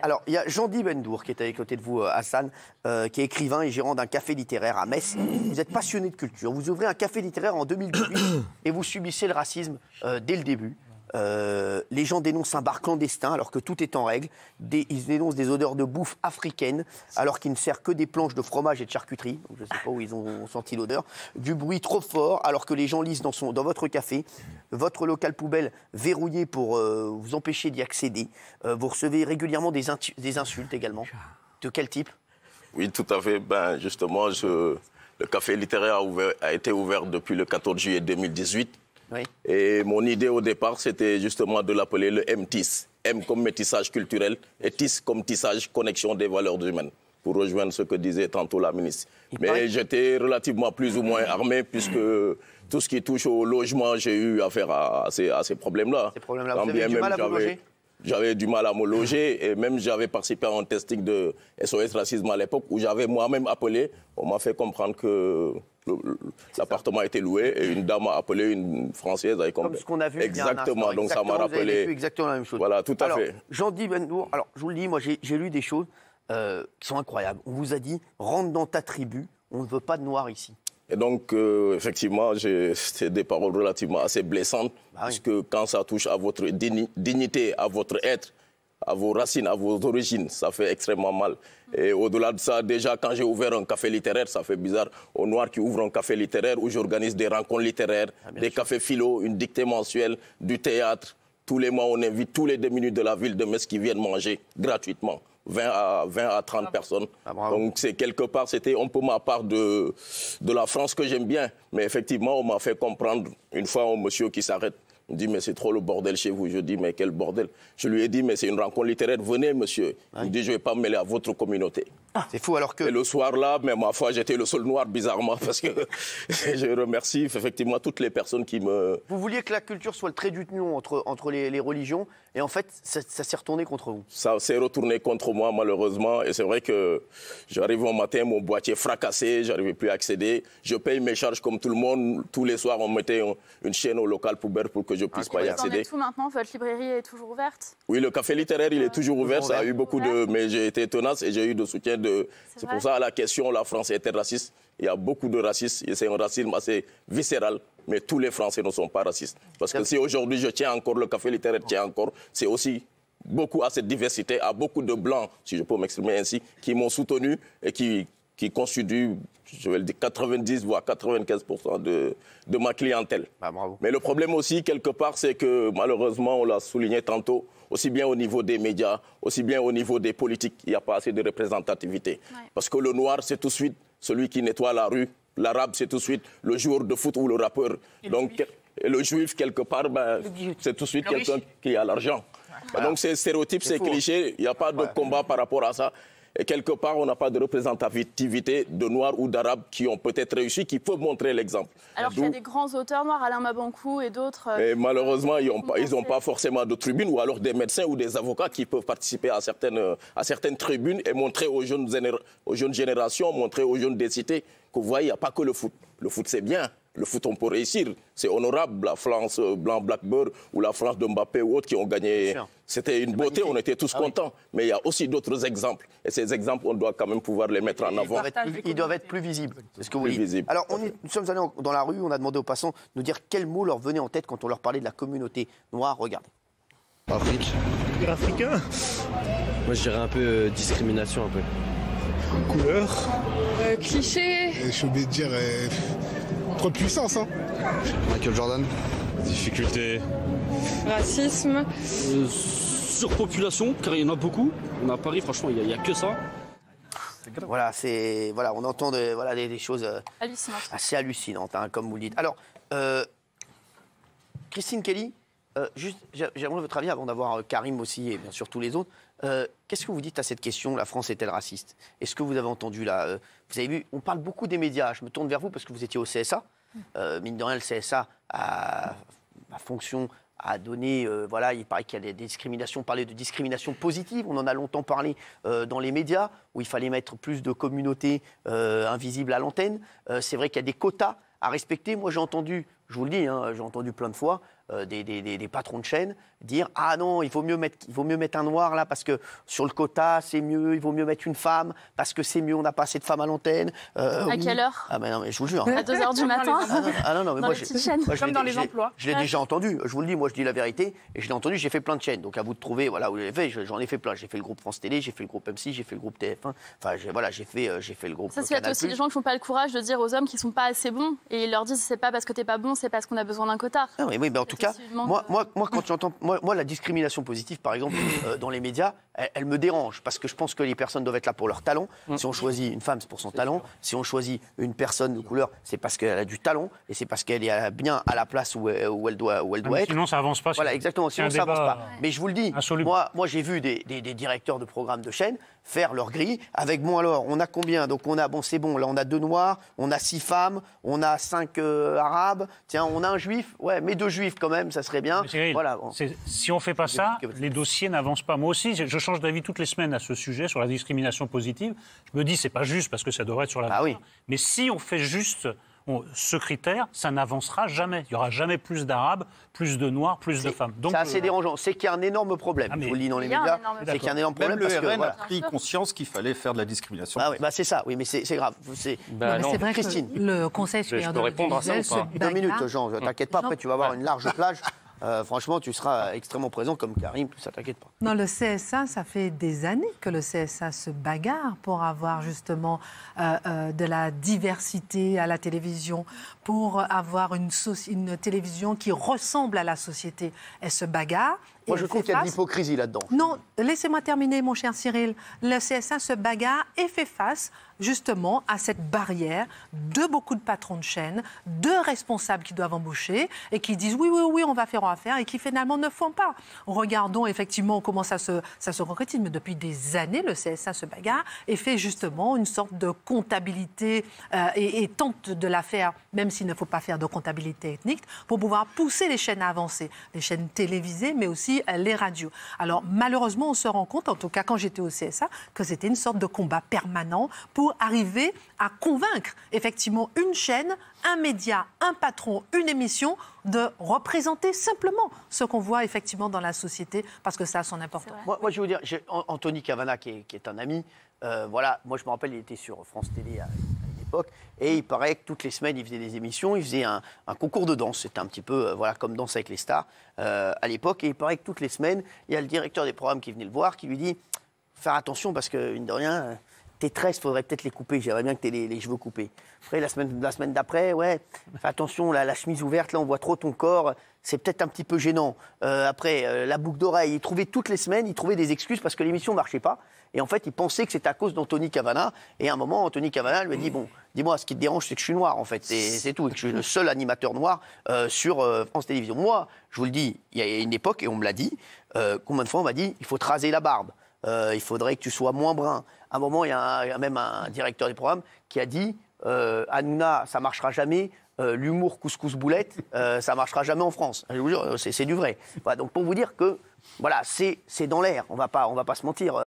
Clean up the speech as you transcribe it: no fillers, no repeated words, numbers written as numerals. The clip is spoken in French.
Alors, il y a Jean-Di Bendour qui est à côté de vous, Hassan, qui est écrivain et gérant d'un café littéraire à Metz. Vous êtes passionné de culture. Vous ouvrez un café littéraire en 2018 et vous subissez le racisme dès le début. Les gens dénoncent un bar clandestin alors que tout est en règle. Ils dénoncent des odeurs de bouffe africaine alors qu'il ne sert que des planches de fromage et de charcuterie. Donc je ne sais pas où ils ont senti l'odeur. Du bruit trop fort alors que les gens lisent dans votre café. Votre local poubelle verrouillé pour vous empêcher d'y accéder. Vous recevez régulièrement des insultes également. De quel type ? Oui, tout à fait. Justement, le café littéraire a été ouvert depuis le 14 juillet 2018. Oui. Et mon idée au départ, c'était justement de l'appeler le MTIS. M comme métissage culturel et TIS comme tissage, connexion des valeurs humaines, pour rejoindre ce que disait tantôt la ministre. Mais j'étais relativement plus ou moins armé, puisque tout ce qui touche au logement, j'ai eu affaire à ces problèmes-là. Ces problèmes-là, vous avez du mal à vous loger ? J'avais du mal à me loger et même j'avais participé à un testing de SOS Racisme à l'époque où j'avais moi-même appelé. On m'a fait comprendre que l'appartement était loué et une dame a appelé une Française avec comme ce qu'on a vu exactement, donc ça m'a rappelé exactement la même chose. Voilà, tout à fait. Jean-Di Bendour, alors je vous le dis, moi j'ai lu des choses qui sont incroyables. On vous a dit, rentre dans ta tribu, on ne veut pas de noirs ici. Et donc, effectivement, c'est des paroles relativement assez blessantes, puisque quand ça touche à votre dignité, à votre être, à vos racines, à vos origines, ça fait extrêmement mal. Et au-delà de ça, déjà, quand j'ai ouvert un café littéraire, ça fait bizarre, aux Noirs qui ouvrent un café littéraire où j'organise des rencontres littéraires, des cafés philo, une dictée mensuelle, du théâtre. Tous les mois, on invite tous les 2 minutes de la ville de Metz qui viennent manger gratuitement. 20 à 30 personnes. Donc, c'est quelque part, c'était un peu ma part de la France que j'aime bien. Mais effectivement, on m'a fait comprendre, une fois, un monsieur qui s'arrête, il me dit, mais c'est trop le bordel chez vous. Je dis, mais quel bordel? Je lui ai dit, mais c'est une rencontre littéraire, venez, monsieur. Il me dit, je ne vais pas me mêler à votre communauté. C'est fou, alors que... Et le soir-là, mais ma foi, j'étais le seul noir, bizarrement, parce que je remercie effectivement toutes les personnes qui me... Vous vouliez que la culture soit le trait d'union entre les religions, et en fait, ça s'est retourné contre vous. Ça s'est retourné contre moi, malheureusement, et c'est vrai que j'arrive au matin, mon boîtier fracassé, je n'arrivais plus à accéder. Je paye mes charges comme tout le monde. Tous les soirs, on mettait une chaîne au local poubelle pour que je puisse pas y accéder. Tout maintenant, votre librairie est toujours ouverte? Oui, le café littéraire, il est toujours ouvert. Ça a eu beaucoup de... Mais j'ai été tenace et j'ai eu de soutien de... C'est pour ça, à la question, la France était raciste. Il y a beaucoup de racistes et c'est un racisme assez viscéral. Mais tous les Français ne sont pas racistes. Parce que si aujourd'hui je tiens encore, le café littéraire tient encore, c'est aussi beaucoup à cette diversité, à beaucoup de Blancs, si je peux m'exprimer ainsi, qui m'ont soutenu et qui constituent, je vais le dire, 90 voire 95% de ma clientèle. Bravo. Mais le problème aussi, quelque part, c'est que malheureusement, on l'a souligné tantôt, aussi bien au niveau des médias, aussi bien au niveau des politiques, il n'y a pas assez de représentativité. Ouais. Parce que le noir, c'est tout de suite celui qui nettoie la rue. L'arabe, c'est tout de suite le joueur de foot ou le rappeur. Et le juif, quelque part, c'est tout de suite quelqu'un qui a l'argent. Voilà. Donc, ces stéréotypes, ces clichés, il n'y a pas de combat par rapport à ça. Et quelque part, on n'a pas de représentativité de Noirs ou d'Arabes qui ont peut-être réussi, qui peuvent montrer l'exemple. Alors qu'il y a des grands auteurs noirs, Alain Mabankou et d'autres... Et malheureusement, ils n'ont pas forcément de tribune, ou alors des médecins ou des avocats qui peuvent participer à certaines tribunes et montrer aux jeunes générations, montrer aux jeunes des cités que vous voyez, il n'y a pas que le foot. Le foot, c'est bien. Le foot, on peut réussir. C'est honorable. La France Blanc-Blackburn ou la France de Mbappé ou autres qui ont gagné. C'était une beauté, on était tous contents. Mais il y a aussi d'autres exemples. Et ces exemples, on doit quand même pouvoir les mettre en avant. Ils doivent être plus visibles. C'est ce que vous dites. Alors, nous sommes allés dans la rue, on a demandé aux passants de nous dire quels mots leur venaient en tête quand on leur parlait de la communauté noire. Regardez. Afrique. Africain. Moi, je dirais un peu discrimination, un peu. Couleur. Cliché. Je suis obligé de dire... trop de puissance, hein. Michael Jordan. Difficulté. Racisme. Surpopulation, car il y en a beaucoup. On a à Paris, franchement, il n'y a que ça. Voilà, on entend des choses assez hallucinantes, hein, comme vous le dites. Alors, Christine Kelly, j'aimerais votre avis avant d'avoir Karim aussi et bien sûr tous les autres. Qu'est-ce que vous dites à cette question, la France est-elle raciste? Est-ce que vous avez entendu là vous avez vu, on parle beaucoup des médias. Je me tourne vers vous parce que vous étiez au CSA. Mine de rien, le CSA a fonction à donner, il paraît qu'il y a des discriminations, parler de discrimination positive. On en a longtemps parlé dans les médias, où il fallait mettre plus de communautés invisibles à l'antenne. C'est vrai qu'il y a des quotas à respecter. Moi, j'ai entendu, je vous le dis, j'ai entendu plein de fois, des patrons de chaîne dire « Ah non, il vaut mieux mettre un noir là parce que sur le quota, c'est mieux, il vaut mieux mettre une femme parce que c'est mieux, on n'a pas assez de femmes à l'antenne. » À quelle heure? Ah ben non, mais je vous le jure. À 2 h du matin. Non, mais Dans moi, les petites chaînes. moi, je Comme l'ai- dans les je l'ai- emplois. Je l'ai déjà entendu. Je vous le dis, moi je dis la vérité et je l'ai entendu. J'ai fait plein de chaînes, donc à vous de trouver. Voilà, où je l'ai fait. J'en ai fait plein. J'ai fait le groupe France Télé, j'ai fait le groupe M6, j'ai fait le groupe TF1. Enfin, j'ai fait le groupe. Ça, c'est peut-être Canal+. aussi les gens qui n'ont pas le courage de dire aux hommes qu'ils ne sont pas assez bons et ils leur disent c'est pas parce que t'es pas bon, c'est parce qu'on a besoin d'un quota. Ah oui, mais en tout cas, Effectivement. moi, quand j'entends, moi, la discrimination positive, par exemple, dans les médias, elle me dérange parce que je pense que les personnes doivent être là pour leur talent. Si on choisit une femme, c'est pour son talent. Si on choisit une personne de couleur, c'est parce qu'elle a du talent et c'est parce qu'elle est bien à la place où elle doit être. Sinon, ça avance pas. Voilà, exactement. Sinon, ça avance pas. Mais je vous le dis, insoluble. moi j'ai vu des directeurs de programmes de chaîne faire leur grille avec, bon alors, on a combien? Donc on a, bon c'est bon, là on a 2 noirs, on a 6 femmes, on a 5 arabes, tiens, on a un juif, ouais, mais 2 juifs quand même, ça serait bien. Cyril, Voilà. Bon. si on fait pas ça, les dossiers n'avancent pas. Moi aussi, je change d'avis toutes les semaines à ce sujet, sur la discrimination positive. Je me dis, c'est pas juste parce que ça devrait être sur la Ah oui. Mais si on fait juste ce critère, ça n'avancera jamais. Il n'y aura jamais plus d'Arabes, plus de Noirs, plus de femmes. C'est assez dérangeant. C'est qu'il y a un énorme problème. Ah, mais je vous le dis dans les il y a un médias. énorme C'est qu'il y a un énorme Même problème le parce que RN voilà. a pris conscience qu'il fallait faire de la discrimination. Ah oui, bah c'est ça. Oui, mais c'est grave. C'est Bah mais non. c'est vrai Christine. que le Conseil supérieur peux de répondre à ça ou l'audiovisuel pas se 2 minutes, bagarre. Jean. T'inquiète pas. Jean, Après, tu vas avoir une large plage. Franchement, tu seras extrêmement présent comme Karim. Tout ça, t'inquiète pas. Non, le CSA, ça fait des années que le CSA se bagarre pour avoir justement de la diversité à la télévision, pour avoir une télévision qui ressemble à la société. Elle se bagarre. et Moi, je elle trouve fait qu'il y a de face- l'hypocrisie là-dedans. Non, laissez-moi terminer, mon cher Cyril. Le CSA se bagarre et fait face justement à cette barrière de beaucoup de patrons de chaîne, de responsables qui doivent embaucher et qui disent oui, oui, oui, on va faire et qui finalement ne font pas. Regardons effectivement comment ça se concrétise. Mais depuis des années, le CSA se bagarre et fait justement une sorte de comptabilité et tente de la faire, même s'il ne faut pas faire de comptabilité ethnique, pour pouvoir pousser les chaînes à avancer. Les chaînes télévisées, mais aussi les radios. Alors malheureusement, on se rend compte, en tout cas quand j'étais au CSA, que c'était une sorte de combat permanent pour arriver à convaincre effectivement une chaîne, un média, un patron, une émission de représenter simplement ce qu'on voit effectivement dans la société parce que ça a son importance. Moi, je vais vous dire, Anthony Cavana, qui est un ami, voilà, moi je me rappelle, il était sur France Télé à l'époque, et il paraît que toutes les semaines, il faisait des émissions, il faisait un concours de danse, c'était un petit peu voilà, comme Danse avec les stars à l'époque, et il paraît que toutes les semaines, il y a le directeur des programmes qui venait le voir, qui lui dit, faire attention parce que, mine de rien, tes tresses, il faudrait peut-être les couper, j'aimerais bien que tu aies les cheveux coupés. Après, la semaine d'après, ouais, fais attention, la chemise ouverte, là on voit trop ton corps, c'est peut-être un petit peu gênant. Après, la boucle d'oreille, il trouvait toutes les semaines, il trouvait des excuses parce que l'émission ne marchait pas. Et en fait, il pensait que c'était à cause d'Anthony Cavana. Et à un moment, Anthony Cavana lui a dit, bon, dis-moi, ce qui te dérange, c'est que je suis noir, en fait. C'est tout, et que je suis le seul animateur noir sur France Télévisions. Moi, je vous le dis, il y a une époque, et on me l'a dit, combien de fois on m'a dit, il faut te raser la barbe. Il faudrait que tu sois moins brun. À un moment, il y a même un directeur des programmes qui a dit Hanouna, ça marchera jamais. L'humour couscous-boulette, ça marchera jamais en France. Je vous jure, c'est du vrai. Voilà, donc pour vous dire que voilà, c'est dans l'air. On va pas se mentir.